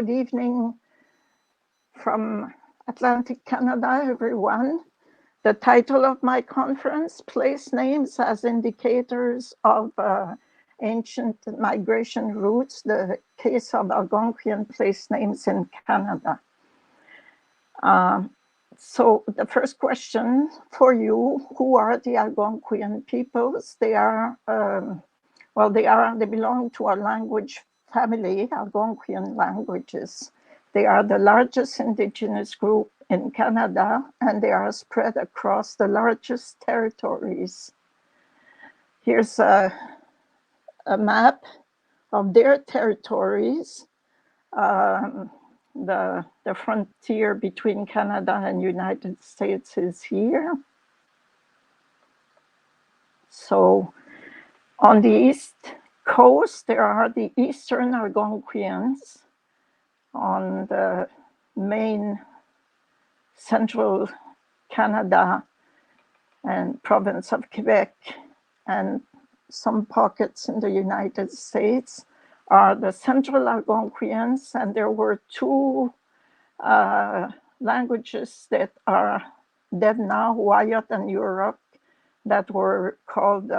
good evening from Atlantic Canada, everyone. The title of my conference, Place Names as Indicators of Ancient Migration Routes, the case of Algonquian place names in Canada. So the first question for you, who are the Algonquian peoples? They belong to a language family, Algonquian languages. They are the largest indigenous group in Canada, and they are spread across the largest territories. Here's a map of their territories. The frontier between Canada and United States is here. So on the east coast, there are the Eastern Algonquians. On the main central Canada and province of Quebec and some pockets in the United States are the Central Algonquians, and there were two languages that are dead now, Wyatt and Yurok, that were called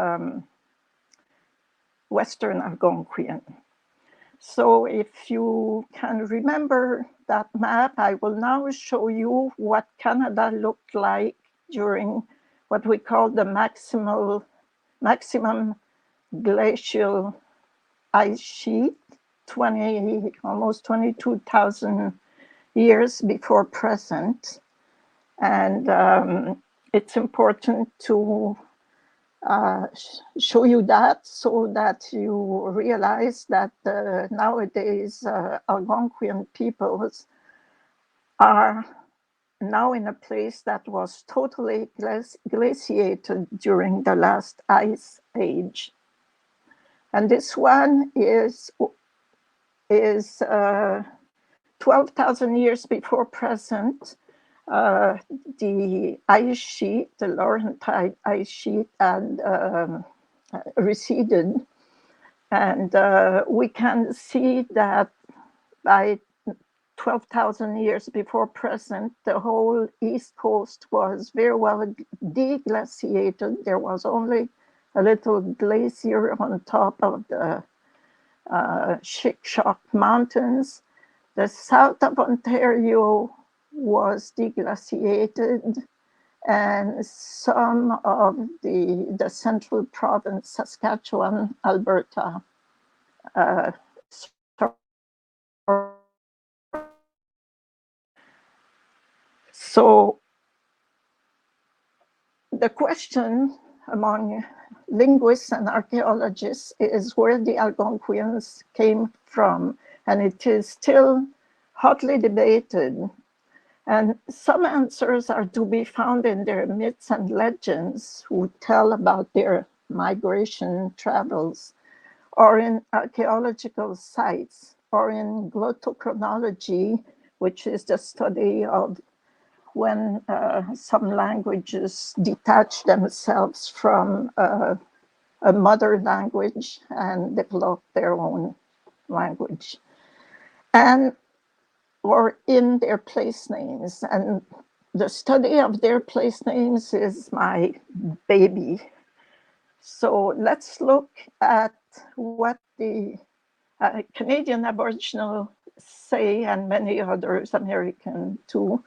Western Algonquian. So if you can remember that map, I will now show you what Canada looked like during what we call the maximum glacial ice sheet, almost 22,000 years before present. And it's important to show you that so that you realize that nowadays Algonquian peoples are now in a place that was totally glaciated during the last ice age. And this one is 12,000 years before present. The ice sheet, the Laurentide ice sheet, had receded. And we can see that by 12,000 years before present, the whole East Coast was very well deglaciated. There was only a little glacier on top of the Chic-Choc Mountains. The south of Ontario was deglaciated, and some of the central province, Saskatchewan, Alberta, so the question among linguists and archaeologists is where the Algonquians came from, and it is still hotly debated. And some answers are to be found in their myths and legends who tell about their migration travels, or in archaeological sites, or in glottochronology, which is the study of when some languages detach themselves from a mother language and develop their own language. Or in their place names. And the study of their place names is my baby. So let's look at what the Canadian Aboriginal say, and many others, American too.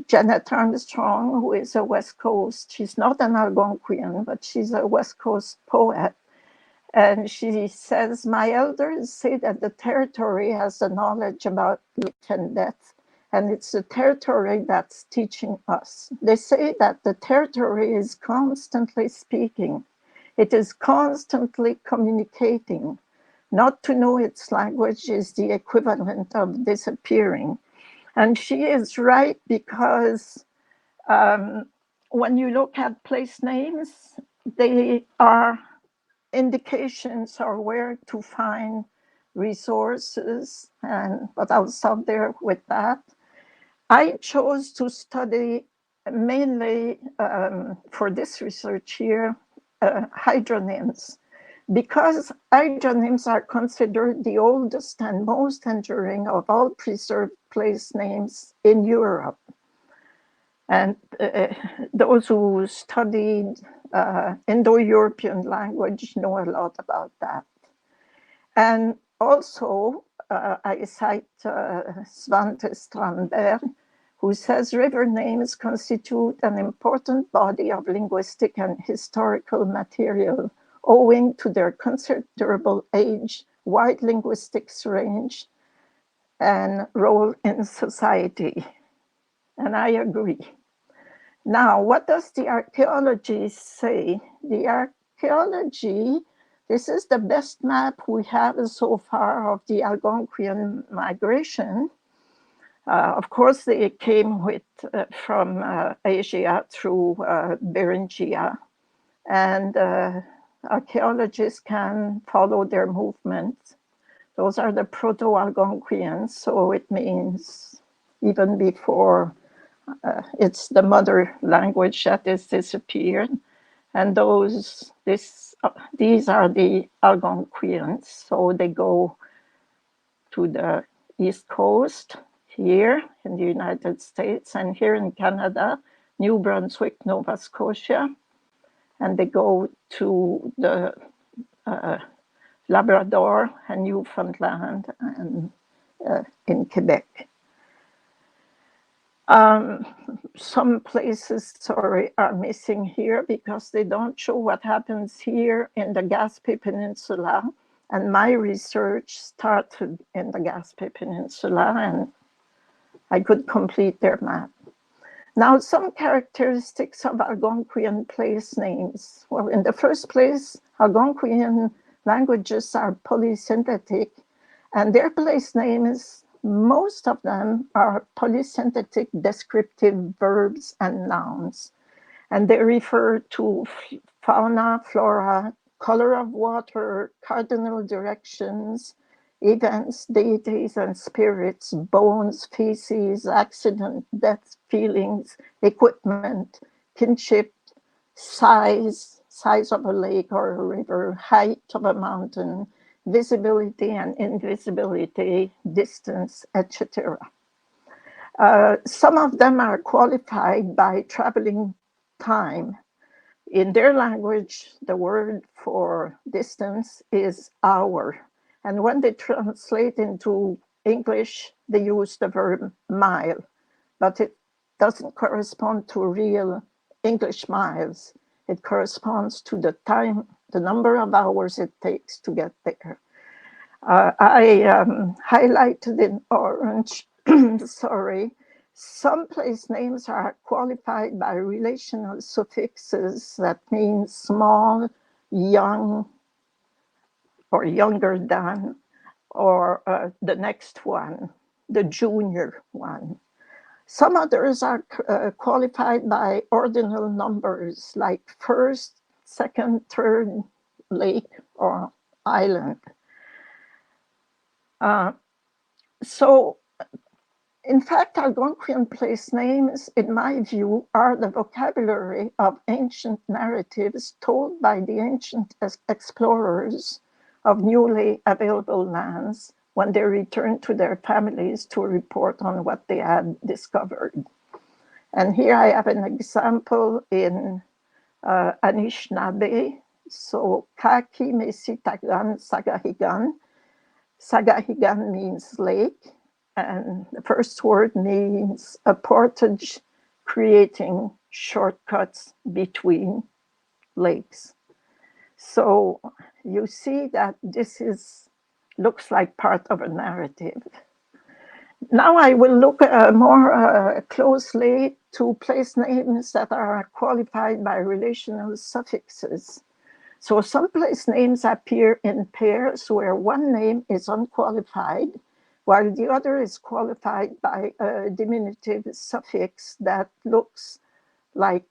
Janet Armstrong, who is a West Coast, she's not an Algonquian, but she's a West Coast poet. And she says, my elders say that the territory has the knowledge about life and death, and it's the territory that's teaching us. They say that the territory is constantly speaking. It is constantly communicating. Not to know its language is the equivalent of disappearing. And she is right, because when you look at place names, they are indications are where to find resources, but I'll stop there with that. I chose to study mainly for this research here hydronyms, because hydronyms are considered the oldest and most enduring of all preserved place names in Europe. And those who studied Indo-European language know a lot about that. And also, I cite Svante Strandberg, who says river names constitute an important body of linguistic and historical material owing to their considerable age, wide linguistics range, and role in society. And I agree. Now, what does the archaeology say? The archaeology, this is the best map we have so far of the Algonquian migration. Of course, they came from Asia through Beringia, and archaeologists can follow their movements. Those are the Proto-Algonquians, so it means even before it's the mother language that is disappeared. And these are the Algonquians. So they go to the East Coast here in the United States, and here in Canada, New Brunswick, Nova Scotia. And they go to the Labrador and Newfoundland and in Quebec. Some places, are missing here because they don't show what happens here in the Gaspé Peninsula. And my research started in the Gaspé Peninsula, and I could complete their map. Now, some characteristics of Algonquian place names. Well, in the first place, Algonquian languages are polysynthetic, and their place names, most of them are polysynthetic descriptive verbs and nouns. And they refer to fauna, flora, color of water, cardinal directions, events, deities and spirits, bones, feces, accident, death, feelings, equipment, kinship, size of a lake or a river, height of a mountain, visibility and invisibility, distance, etc. Some of them are qualified by traveling time. In their language, the word for distance is hour. And when they translate into English, they use the verb mile, but it doesn't correspond to real English miles. It corresponds to the time, the number of hours it takes to get there. I highlighted in orange, some place names are qualified by relational suffixes that mean small, young, or younger than, or the next one, the junior one. Some others are qualified by ordinal numbers like first, second, third, lake, or island. So, in fact, Algonquian place names, in my view, are the vocabulary of ancient narratives told by the ancient explorers of newly available lands when they returned to their families to report on what they had discovered. And here I have an example in Anishinaabe. So, Kaki Mesitagan Sagahigan. Sagahigan means lake, and the first word means a portage creating shortcuts between lakes. So you see that this looks like part of a narrative. Now I will look more closely to place names that are qualified by relational suffixes. So some place names appear in pairs where one name is unqualified, while the other is qualified by a diminutive suffix that looks like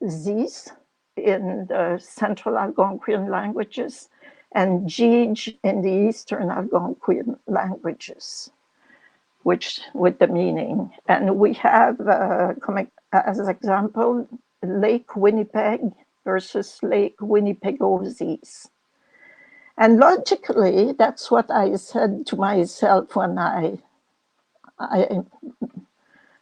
zis in the Central Algonquian languages and jij in the Eastern Algonquian languages, which with the meaning. And we have, as an example, Lake Winnipeg versus Lake Winnipegozis. And logically, that's what I said to myself when I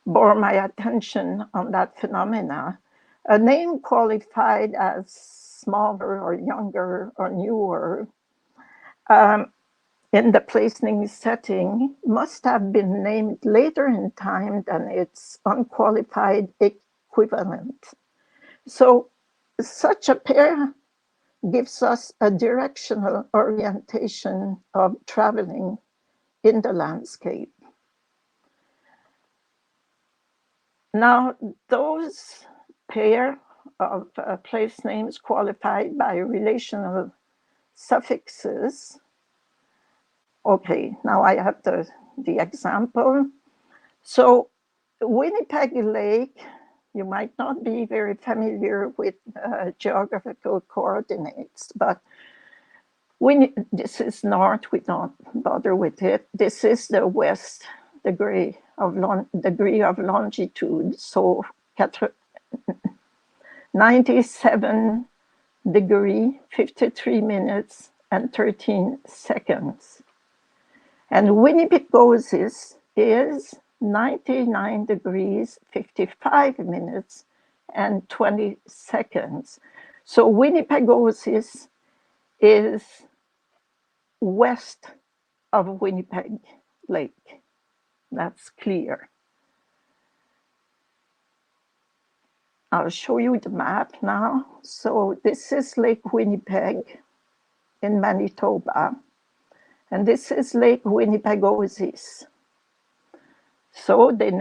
bore my attention on that phenomena. A name qualified as smaller or younger or newer in the place name setting must have been named later in time than its unqualified equivalent. So such a pair gives us a directional orientation of traveling in the landscape. Now, those pair of place names qualified by relational suffixes. Okay, now I have the example. So Winnipeg Lake, you might not be very familiar with geographical coordinates, but this is north, we don't bother with it. This is the west degree of longitude, so 97 degree, 53 minutes, and 13 seconds. And Winnipegosis is 99 degrees, 55 minutes, and 20 seconds. So Winnipegosis is west of Winnipeg Lake. That's clear. I'll show you the map now. So this is Lake Winnipeg in Manitoba. And this is Lake Winnipegosis. So they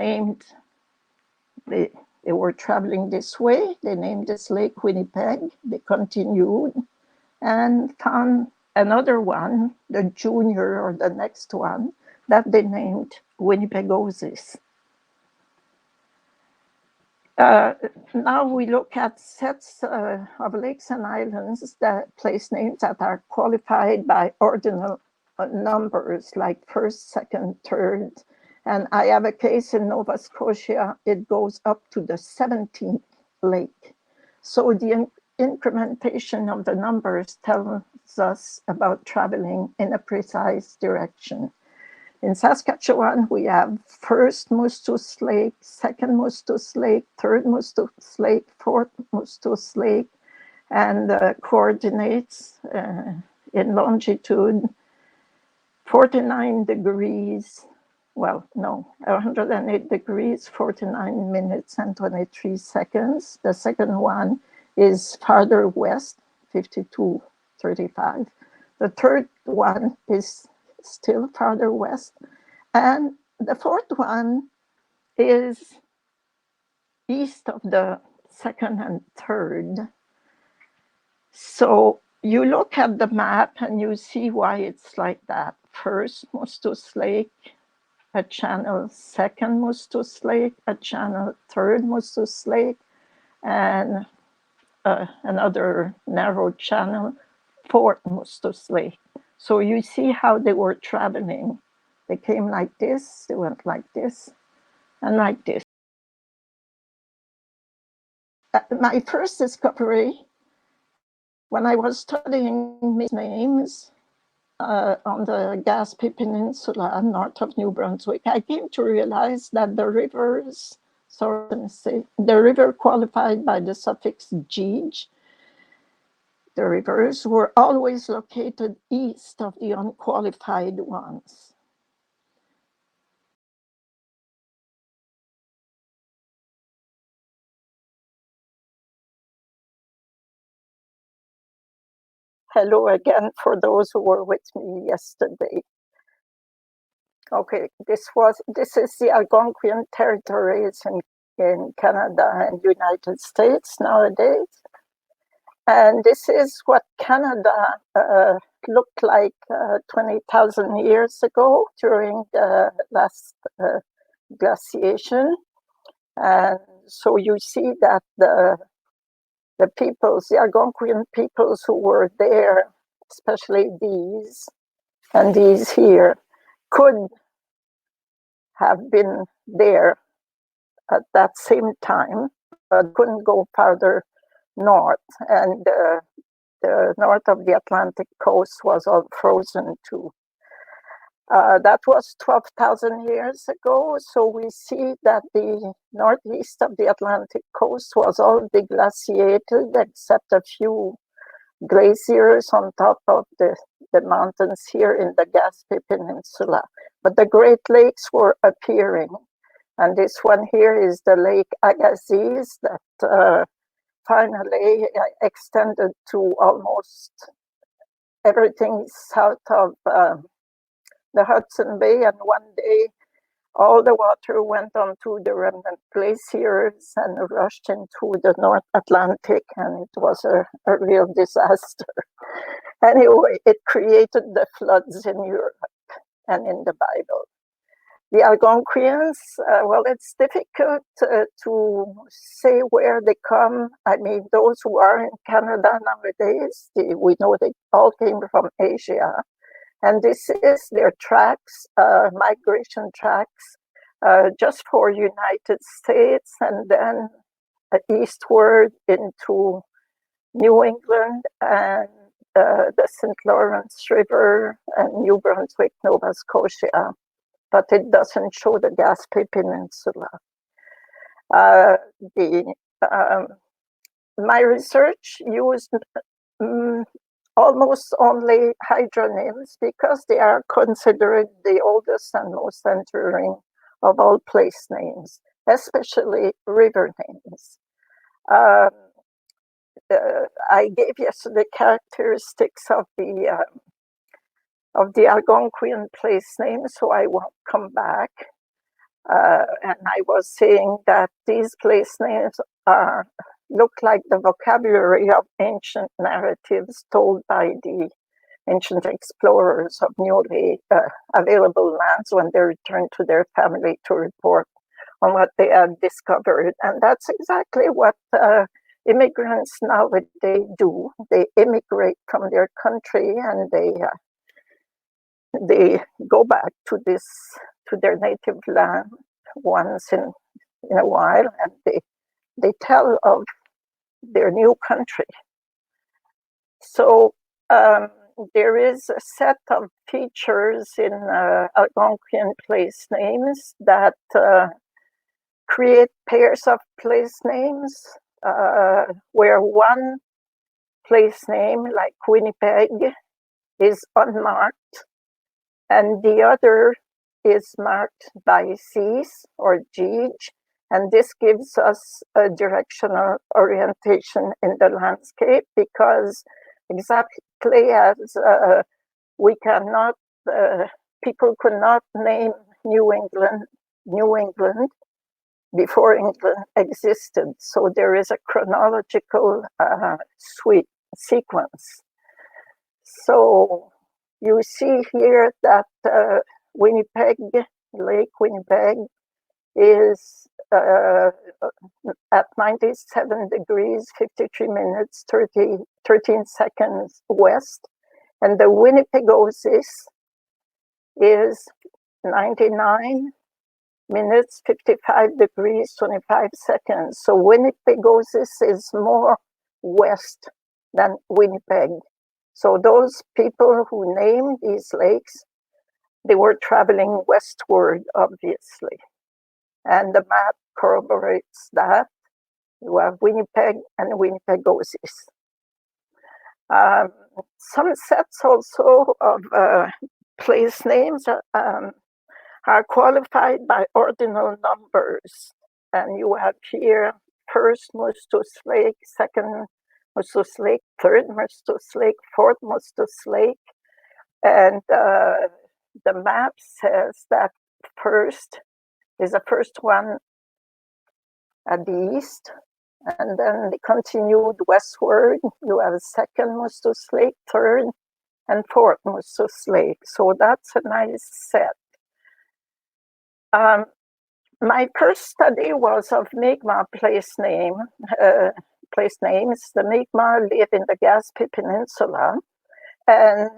were traveling this way. They named this Lake Winnipeg. They continued and found another one, the junior or the next one, that they named Winnipegosis. Now we look at sets of lakes and islands, that place names that are qualified by ordinal numbers like first, second, third. And I have a case in Nova Scotia, it goes up to the 17th lake. So the incrementation of the numbers tells us about traveling in a precise direction. In Saskatchewan, we have first Mustus Lake, second Mustus Lake, third Mustus Lake, fourth Mustus Lake, and coordinates in longitude 49 degrees, 108 degrees, 49 minutes, and 23 seconds. The second one is farther west, 52:35. The third one is still farther west. And the fourth one is east of the second and third. So you look at the map and you see why it's like that. First Mustus Lake, a channel, second Mustus Lake, a channel, third Mustus Lake, and another narrow channel, fourth Mustus Lake. So you see how they were traveling. They came like this, they went like this, and like this. My first discovery, when I was studying names on the Gaspé Peninsula north of New Brunswick, I came to realize that the rivers, the river qualified by the suffix "gij," the rivers were always located east of the unqualified ones. Hello again for those who were with me yesterday. Okay, this is the Algonquian territories in Canada and United States nowadays. And this is what Canada looked like 20,000 years ago during the last glaciation. And so you see that the peoples, the Algonquian peoples who were there, especially these and these here, could have been there at that same time, but couldn't go farther north. And the north of the Atlantic coast was all frozen too. That was 12,000 years ago, so we see that the northeast of the Atlantic coast was all deglaciated except a few glaciers on top of the mountains here in the Gaspé Peninsula. But the Great Lakes were appearing, and this one here is the Lake Agassiz that finally extended to almost everything south of the Hudson Bay, and one day all the water went onto the remnant glaciers and rushed into the North Atlantic, and it was a real disaster. Anyway, it created the floods in Europe and in the Bible. The Algonquians, well, it's difficult to say where they come. I mean, those who are in Canada nowadays, we know they all came from Asia. And this is their tracks, migration tracks, just for United States, and then eastward into New England and the St. Lawrence River and New Brunswick, Nova Scotia. But it doesn't show the Gaspé Peninsula. My research used almost only hydronyms because they are considered the oldest and most enduring of all place names, especially river names. I gave yesterday characteristics of the Algonquian place names, so I won't come back. And I was saying that these place names look like the vocabulary of ancient narratives told by the ancient explorers of newly available lands when they returned to their family to report on what they had discovered. And that's exactly what immigrants nowadays do. They immigrate from their country and they go back to their native land once in a while, and they tell of their new country. So there is a set of features in Algonquian place names that create pairs of place names where one place name, like Winnipeg, is unmarked and the other is marked by Cs or Gij, and this gives us a directional orientation in the landscape, because exactly as we cannot, people could not name New England before England existed. So there is a chronological sequence. So you see here that Winnipeg, Lake Winnipeg, is at 97 degrees, 53 minutes, 13 seconds west. And the Winnipegosis is 99 minutes, 55 degrees, 25 seconds. So Winnipegosis is more west than Winnipeg. So those people who named these lakes, they were traveling westward, obviously. And the map corroborates that. You have Winnipeg and Winnipegosis. Some sets also of place names are qualified by ordinal numbers. And you have here first Mustus Lake, second Mustus Lake, third Mustus Lake, fourth Mustus Lake. And the map says that first is the first one at the east, and then they continued westward. You have a second Mustus Lake, third and fourth Mustus Lake. So that's a nice set. My first study was of Mi'kmaq place names. The Mi'kmaq live in the Gaspé Peninsula. And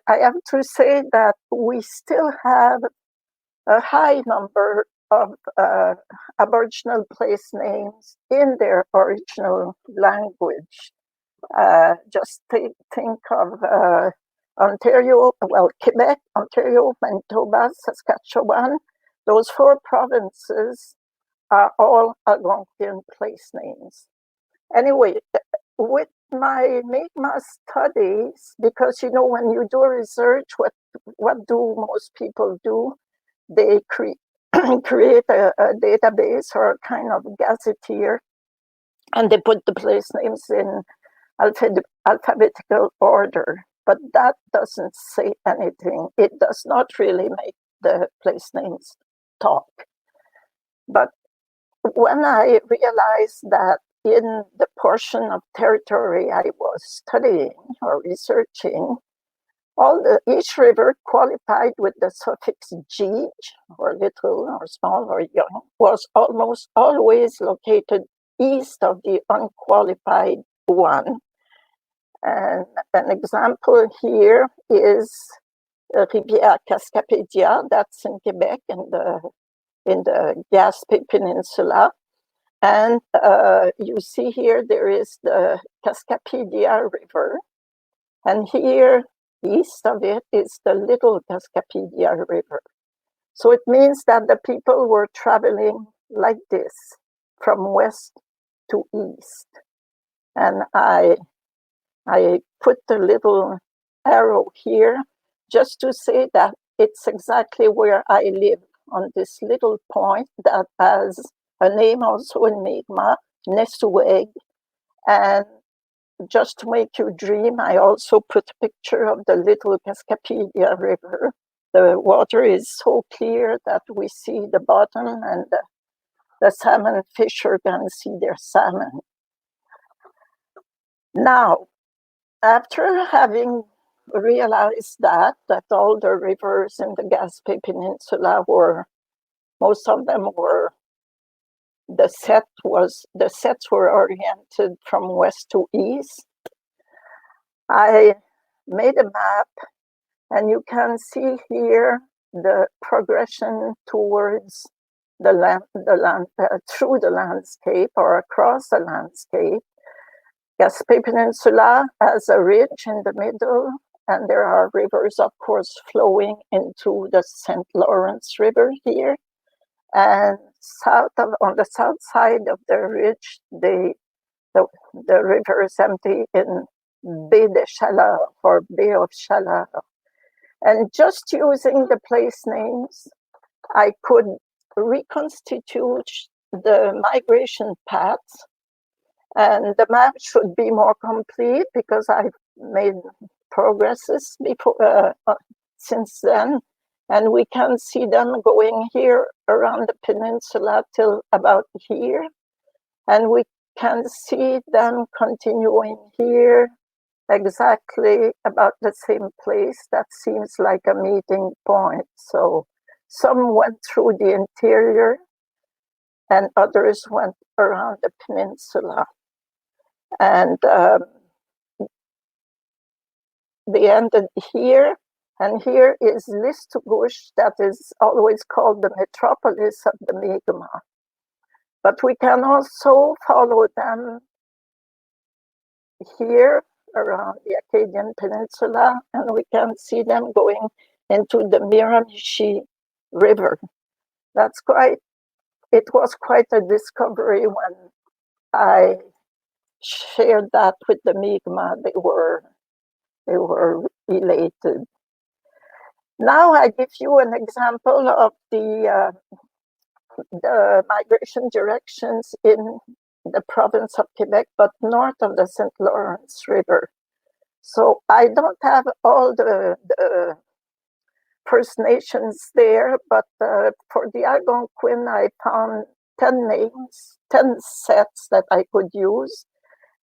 I have to say that we still have a high number of Aboriginal place names in their original language. Just think of Ontario, well, Quebec, Ontario, Manitoba, Saskatchewan. Those 4 provinces are all Algonquian place names. Anyway, with my Mi'kmaq studies, because you know when you do research, what do most people do? They create a database or a kind of gazetteer, and they put the place names in alphabetical order. But that doesn't say anything. It does not really make the place names talk. But when I realized that in the portion of territory I was studying or researching, each river qualified with the suffix "g" or little or small or young was almost always located east of the unqualified one. And an example here is Rivière Cascapédia, that's in Quebec in the Gaspé Peninsula. And you see here there is the Cascapédia River, and here east of it is the Little Cascapédia River. So it means that the people were traveling like this from west to east. And I put the little arrow here just to say that it's exactly where I live, on this little point that has a name also in Mi'kmaq, Nesueg. And just to make you dream, I also put a picture of the Little Cascapédia River. The water is so clear that we see the bottom, and the salmon fisher can see their salmon. Now, after having realized that all the rivers in the Gaspé Peninsula most of them were, the sets were oriented from west to east, I made a map, and you can see here the progression towards the land through the landscape or across the landscape. Gaspé Peninsula has a ridge in the middle, and there are rivers, of course, flowing into the St. Lawrence River here. And on the south side of the ridge, the river is empty in Baie de Chaleur or Bay of Chaleur. And just using the place names, I could reconstitute the migration paths. And the map should be more complete because I've made progresses since then. And we can see them going here around the peninsula till about here. And we can see them continuing here exactly about the same place. That seems like a meeting point. So some went through the interior and others went around the peninsula. And they ended here. And here is Listowel, that is always called the metropolis of the Mi'kmaq. But we can also follow them here around the Acadian Peninsula, and we can see them going into the Miramichi River. It was quite a discovery when I shared that with the Mi'kmaq. They were elated. Now I give you an example of the migration directions in the province of Quebec, but north of the St. Lawrence River. So I don't have all the First Nations there, but for the Algonquin, I found 10 names, 10 sets that I could use,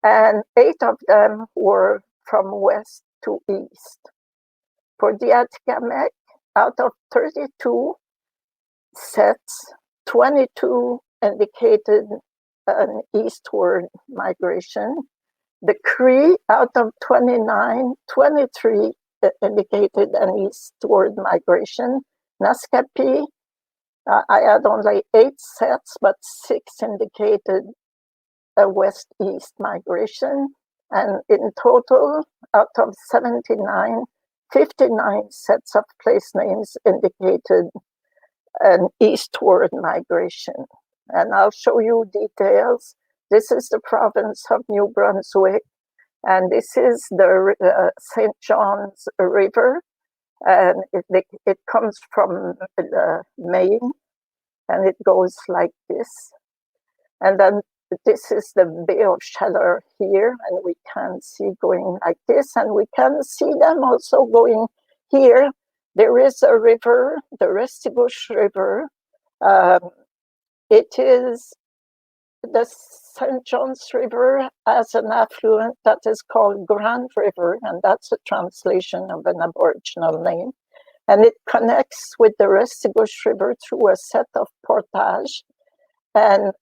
and 8 of them were from west to east. For the Atikamekw, out of 32 sets, 22 indicated an eastward migration. The Cree, out of 29, 23 indicated an eastward migration. Naskapi, I had only 8 sets, but 6 indicated a west-east migration. And in total, out of 79, 59 sets of place names indicated an eastward migration. And I'll show you details. This is the province of New Brunswick, and this is the St. John's River, and it comes from Maine, and it goes like this. And then this is the Bay of Chaleur here, and we can see going like this, and we can see them also going here. There is a river, the Restigouche River. It is the St. John's River as an affluent that is called Grand River, and that's a translation of an Aboriginal name. And it connects with the Restigouche River through a set of portage. And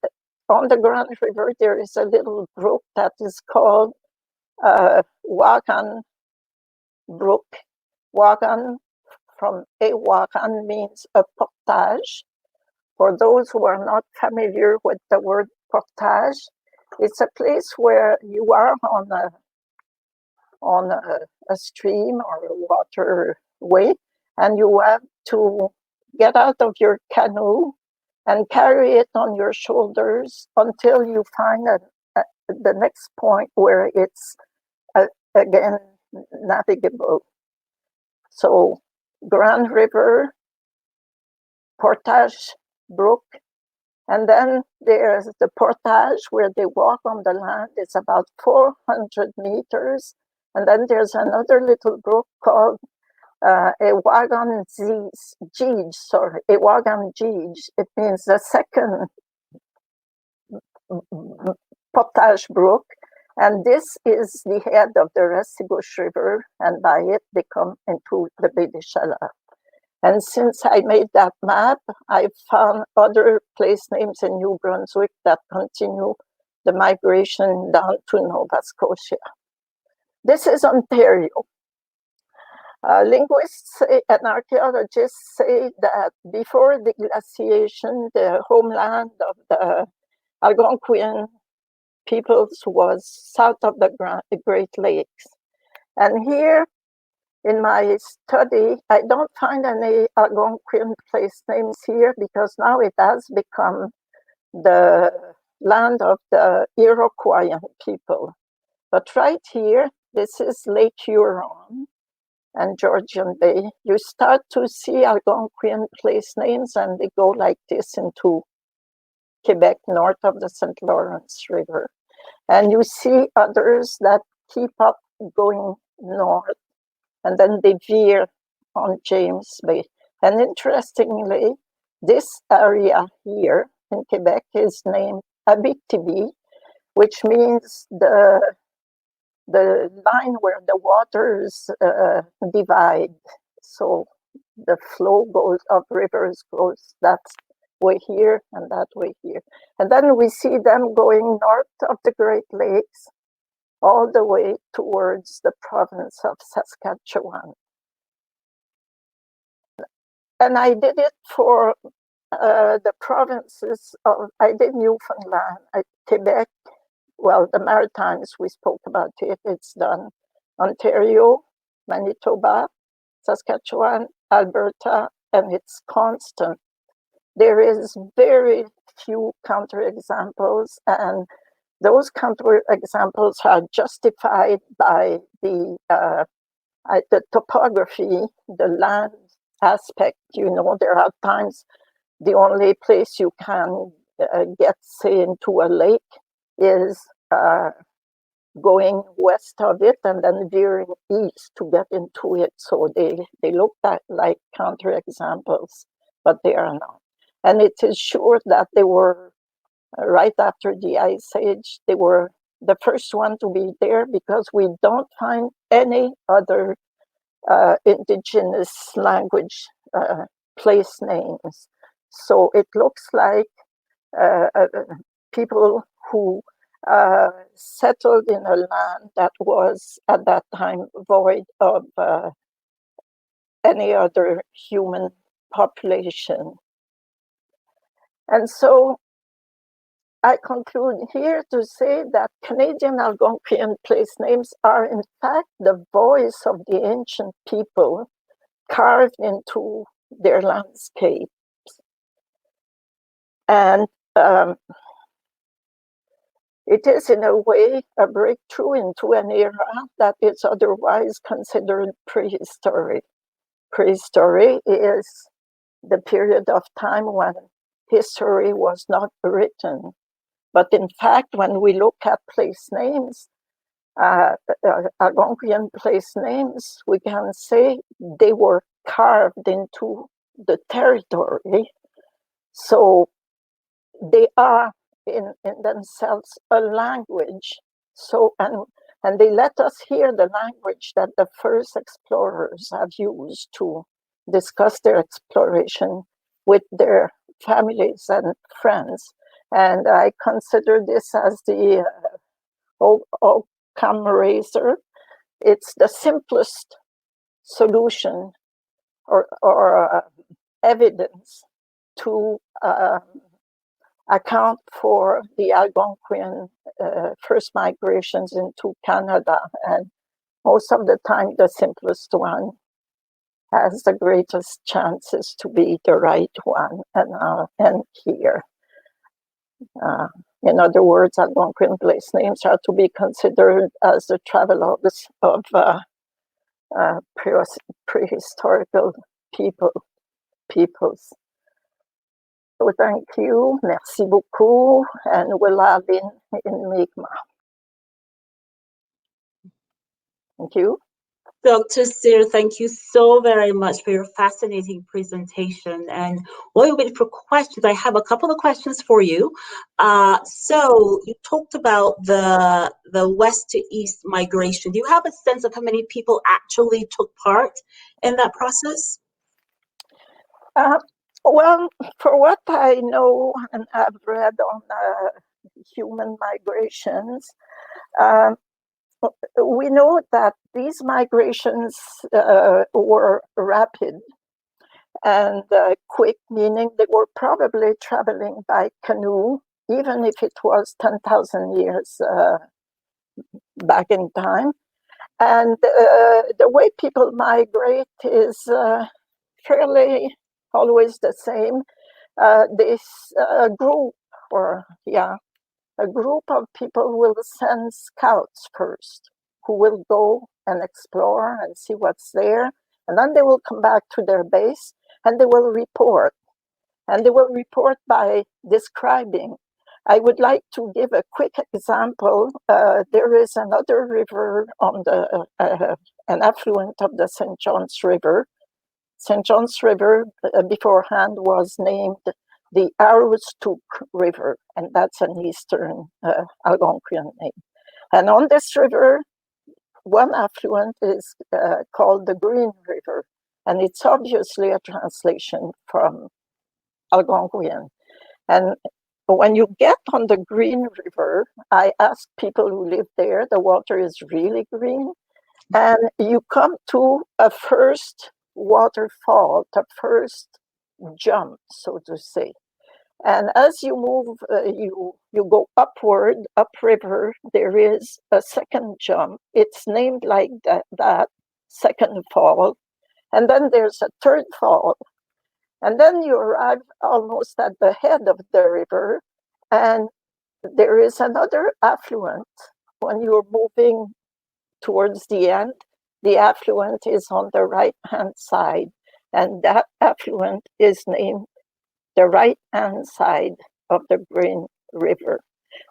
on the Grand River, there is a little brook that is called Wagan Brook. Wagan from Wagan means a portage. For those who are not familiar with the word portage, it's a place where you are on a stream or a waterway, and you have to get out of your canoe and carry it on your shoulders until you find the next point where it's again navigable. So Grand River, Portage Brook, and then there's the portage where they walk on the land. It's about 400 meters. And then there's another little brook called Ewagan Gij. It means the second portage brook. And this is the head of the Restigouche River, and by it they come into the Baie des Chaleurs. And since I made that map, I found other place names in New Brunswick that continue the migration down to Nova Scotia. This is Ontario. Linguists and archaeologists say that before the glaciation, the homeland of the Algonquian peoples was south of the Great Lakes. And here in my study, I don't find any Algonquian place names here because now it has become the land of the Iroquois people. But right here, this is Lake Huron and Georgian Bay. You start to see Algonquian place names, and they go like this into Quebec, north of the St. Lawrence River. And you see others that keep up going north, and then they veer on James Bay. And interestingly, this area here in Quebec is named Abitibi, which means the line where the waters divide. So the flow of rivers goes that way here and that way here. And then we see them going north of the Great Lakes all the way towards the province of Saskatchewan. And I did it for the provinces of, I did Newfoundland, Quebec, well, the Maritimes, we spoke about it, it's done. Ontario, Manitoba, Saskatchewan, Alberta, and it's constant. There is very few counterexamples, and those counterexamples are justified by the topography, the land aspect. You know, there are times the only place you can get, say, into a lake is going west of it and then veering east to get into it. So they look like counterexamples, but they are not. And it is sure that they were right after the Ice Age. They were the first one to be there because we don't find any other indigenous language place names. So it looks like people who settled in a land that was at that time void of any other human population. And so I conclude here to say that Canadian Algonquian place names are in fact the voice of the ancient people carved into their landscapes. And it is in a way a breakthrough into an era that is otherwise considered prehistoric. Prehistory is the period of time when history was not written. But in fact, when we look at place names, Algonquian place names, we can say they were carved into the territory. So they are in themselves a language. So, and they let us hear the language that the first explorers have used to discuss their exploration with their families and friends. And I consider this as the Occam razor. It's the simplest solution or evidence to account for the Algonquian first migrations into Canada. And most of the time, the simplest one has the greatest chances to be the right one. And here, in other words, Algonquian place names are to be considered as the travelogues of prehistorical peoples. So thank you, merci beaucoup, and we'll have in Mi'kmaq. Thank you. Dr. Cyr, thank you so very much for your fascinating presentation. And while you wait for questions, I have a couple of questions for you. So you talked about the west to east migration. Do you have a sense of how many people actually took part in that process? Well, for what I know and have read on human migrations, we know that these migrations were rapid and quick, meaning they were probably traveling by canoe, even if it was 10,000 years back in time. And the way people migrate is fairly always the same. A group of people will send scouts first, who will go and explore and see what's there. And then they will come back to their base and they will report. And they will report by describing. I would like to give a quick example. There is another river on an affluent of the St. John's River. St. John's River beforehand was named the Aroostook River, and that's an Eastern Algonquian name. And on this river, one affluent is called the Green River, and it's obviously a translation from Algonquian. And when you get on the Green River, I ask people who live there, the water is really green, and you come to a first waterfall, the first jump, so to say. And as you move, you go upward, upriver, there is a second jump. It's named like that second fall. And then there's a third fall. And then you arrive almost at the head of the river. And there is another affluent. When you're moving towards the end, the affluent is on the right-hand side. And that affluent is named the right-hand side of the Green River.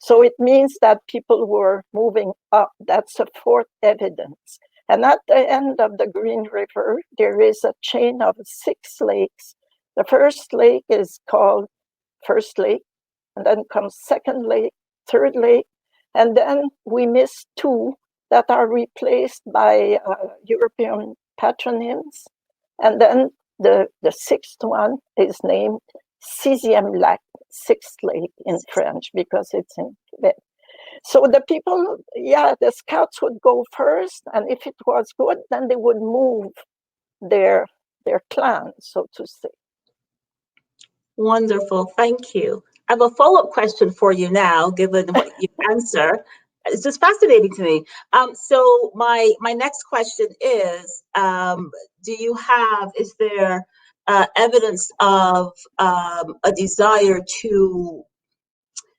So it means that people were moving up. That's a fourth evidence. And at the end of the Green River, there is a chain of 6 lakes. The first lake is called First Lake, and then comes Second Lake, Third Lake, and then we miss 2 that are replaced by European patronyms. And then the 6th one is named Sixième Lac, 6th Lake in French, because it's in Quebec. So the people, the scouts would go first, and if it was good, then they would move their clan, so to say. Wonderful, thank you. have a follow-up question for you now, given what you answer. It's just fascinating to me. So my next question is, is there evidence of a desire to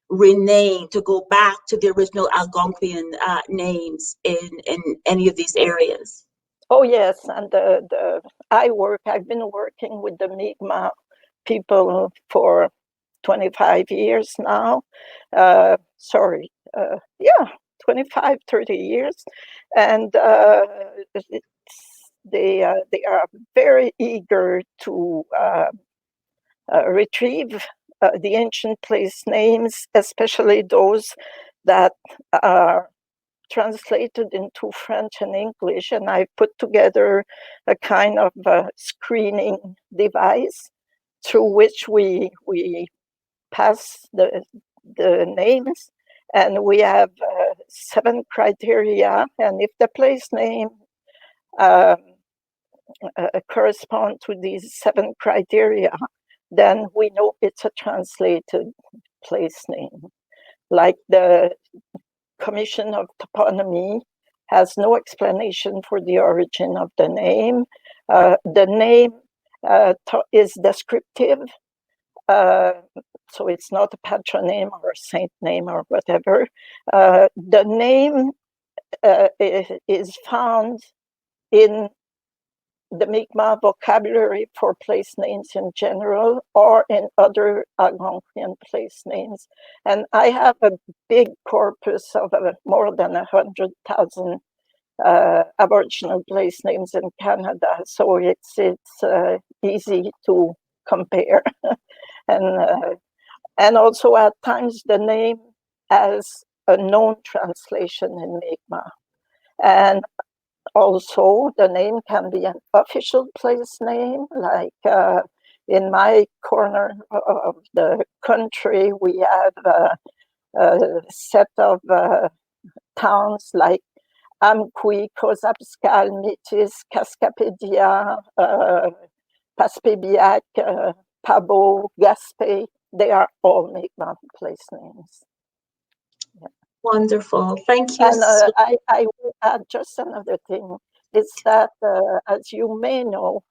rename, to go back to the original Algonquian names in any of these areas? Oh yes, and I've been working with the Mi'kmaq people for 25 years now. 25, 30 years. And they are very eager to retrieve the ancient place names, especially those that are translated into French and English. And I put together a kind of screening device through which we pass the names, and we have 7 criteria, and if the place name correspond to these 7 criteria, then we know it's a translated place name. Like the Commission of Toponymy has no explanation for the origin of the name. The name is descriptive, so it's not a patronym or a saint name or whatever. The name is found in the Mi'kmaq vocabulary for place names in general, or in other Algonquian place names. And I have a big corpus of more than 100,000 Aboriginal place names in Canada, so it's easy to compare. And also at times the name has a known translation in Mi'kmaq. And also the name can be an official place name, like in my corner of the country, we have a set of towns like Amqui, Kozabskal, Métis, Cascapedia, Passepébiac, Pabo, Gaspé. They are all Mi'kmaq place names. Yeah. Wonderful. Thank you. And I will add just another thing, is that, as you may know,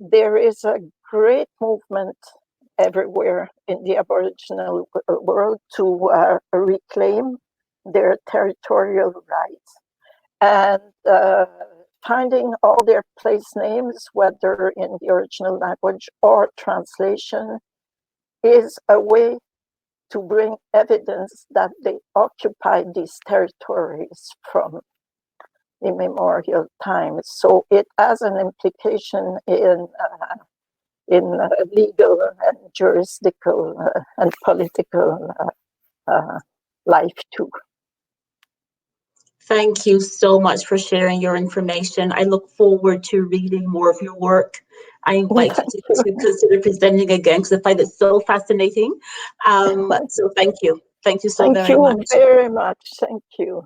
there is a great movement everywhere in the Aboriginal world to reclaim their territorial rights. And finding all their place names, whether in the original language or translation, is a way to bring evidence that they occupied these territories from immemorial times. So it has an implication in legal and jurisdictional and political life too. Thank you so much for sharing your information. I look forward to reading more of your work. I invite you to consider presenting again, because I find it so fascinating. So thank you. Thank you so very much. Thank you very much. Thank you.